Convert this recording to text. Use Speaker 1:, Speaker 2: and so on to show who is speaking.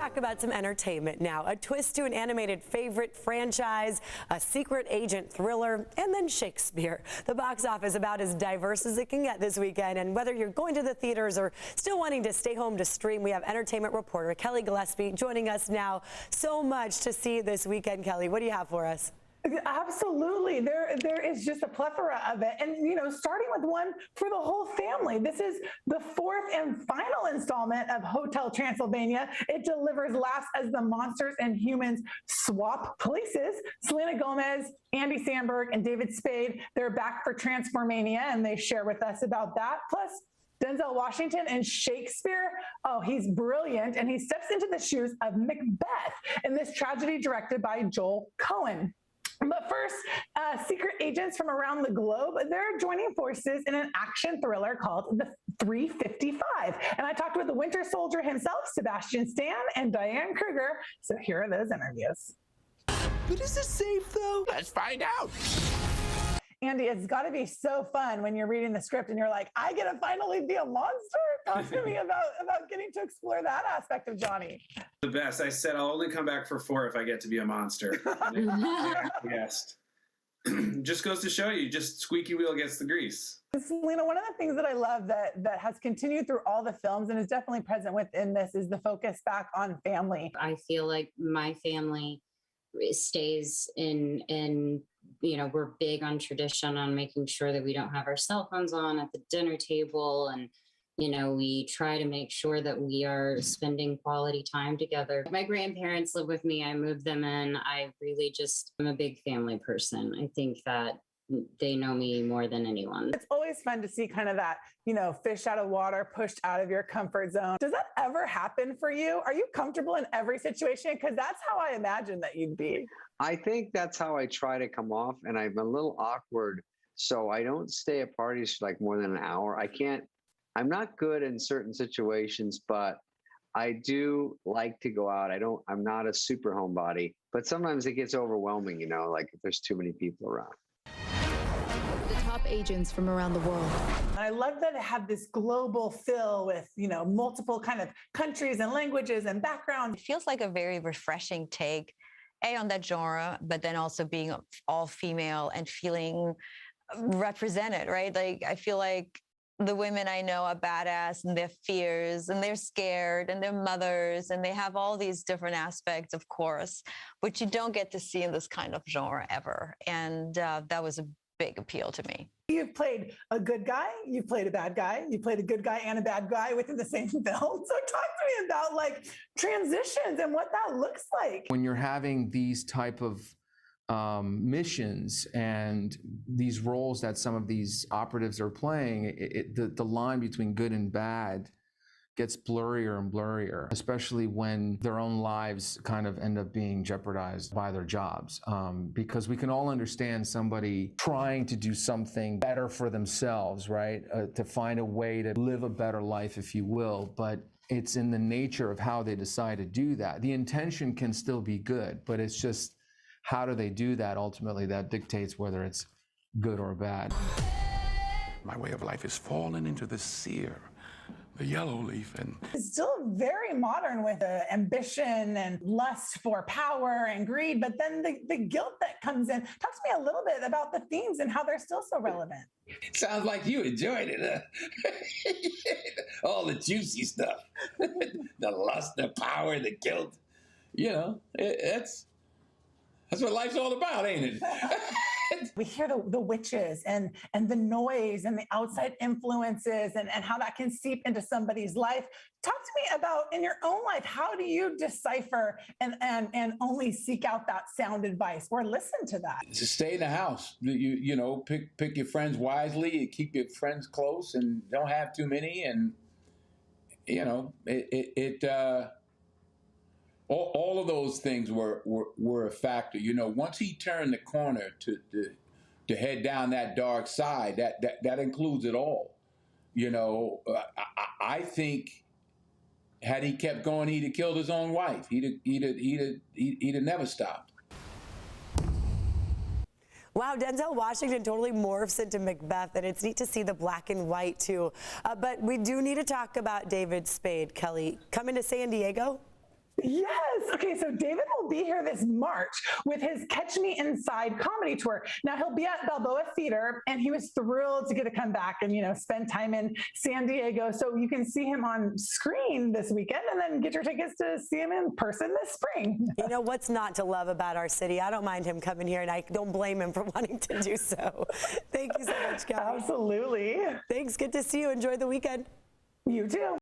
Speaker 1: talk about some entertainment now. A twist to an animated favorite franchise, a secret agent thriller, and then Shakespeare. The box office about as diverse as it can get this weekend. And whether you're going to the theaters or still wanting to stay home to stream, we have entertainment reporter Kelli Gillespie joining us now. So much to see this weekend, Kelli. What do you have for us?
Speaker 2: Absolutely. There is just a plethora of it. And, starting with one for the whole family. This is the fourth and final installment of Hotel Transylvania. It delivers laughs as the monsters and humans swap places. Selena Gomez, Andy Samberg, and David Spade, they're back for Transformania, and they share with us about that. Plus, Denzel Washington and Shakespeare, oh, he's brilliant, and he steps into the shoes of Macbeth in this tragedy directed by Joel Cohen. But first, secret agents from around the globe, they're joining forces in an action thriller called The 355. And I talked with the Winter Soldier himself, Sebastian Stan, and Diane Kruger. So here are those interviews.
Speaker 3: But is this safe, though? Let's find out.
Speaker 2: Andy, it's got to be so fun when you're reading the script and you're like, I get to finally be a monster. Talk to me about getting to explore that aspect of Johnny.
Speaker 4: The best. I said I'll only come back for 4 if I get to be a monster. Yes. Just goes to show you, just squeaky wheel gets the grease.
Speaker 2: Selena, one of the things that I love that has continued through all the films and is definitely present within this is the focus back on family.
Speaker 5: I feel like my family stays in we're big on tradition, on making sure that we don't have our cell phones on at the dinner table. And, we try to make sure that we are spending quality time together. My grandparents live with me. I moved them in. I really I'm a big family person. I think that they know me more than anyone.
Speaker 2: It's always fun to see kind of that, fish out of water, pushed out of your comfort zone. Does that ever happen for you? Are you comfortable in every situation? Because that's how I imagine that you'd be.
Speaker 6: I think that's how I try to come off, and I'm a little awkward, so I don't stay at parties for like more than an hour. I'm not good in certain situations, but I do like to go out. I'm not a super homebody, but sometimes it gets overwhelming, like if there's too many people around.
Speaker 7: The top agents from around the world.
Speaker 2: I love that it had this global feel with, multiple kind of countries and languages and backgrounds.
Speaker 8: It feels like a very refreshing take, on that genre, but then also being all female and feeling represented, right? Like, I feel like the women I know are badass and their fears and they're scared and they're mothers and they have all these different aspects, of course, which you don't get to see in this kind of genre ever. And that was a big appeal to me.
Speaker 2: You've played a good guy, you've played a bad guy, you played a good guy and a bad guy within the same film. So talk to me about like transitions and what that looks like.
Speaker 3: When you're having these type of missions and these roles that some of these operatives are playing, the line between good and bad gets blurrier and blurrier, especially when their own lives kind of end up being jeopardized by their jobs. Because we can all understand somebody trying to do something better for themselves, right? To find a way to live a better life, if you will, but it's in the nature of how they decide to do that. The intention can still be good, but it's just how do they do that ultimately that dictates whether it's good or bad.
Speaker 9: My way of life is falling into the sear, the yellow leaf, and
Speaker 2: it's still very modern with ambition and lust for power and greed, but then the guilt that comes in. Talk to me a little bit about the themes and how they're still so relevant.
Speaker 9: It sounds like you enjoyed it, huh? All the juicy stuff, the lust, the power, the guilt. That's what life's all about, ain't it?
Speaker 2: We hear the witches and the noise and the outside influences and how that can seep into somebody's life. Talk to me about, in your own life, how do you decipher and only seek out that sound advice or listen to that?
Speaker 9: To stay in the house. Pick your friends wisely, keep your friends close, and don't have too many. And, all of those things were a factor. Once he turned the corner to head down that dark side, that includes it all. I think had he kept going, he'd have killed his own wife. He'd have never stopped.
Speaker 1: Wow, Denzel Washington totally morphs into Macbeth, and it's neat to see the black and white, too. But we do need to talk about David Spade, Kelli. Coming to San Diego?
Speaker 2: Yes. Okay, so David will be here this March with his Catch Me Inside comedy tour. Now, he'll be at Balboa Theater, and he was thrilled to get to come back and, spend time in San Diego. So you can see him on screen this weekend and then get your tickets to see him in person this spring.
Speaker 1: You know what's not to love about our city? I don't mind him coming here, and I don't blame him for wanting to do so. Thank you so much, Kelli.
Speaker 2: Absolutely.
Speaker 1: Thanks. Good to see you. Enjoy the weekend.
Speaker 2: You too.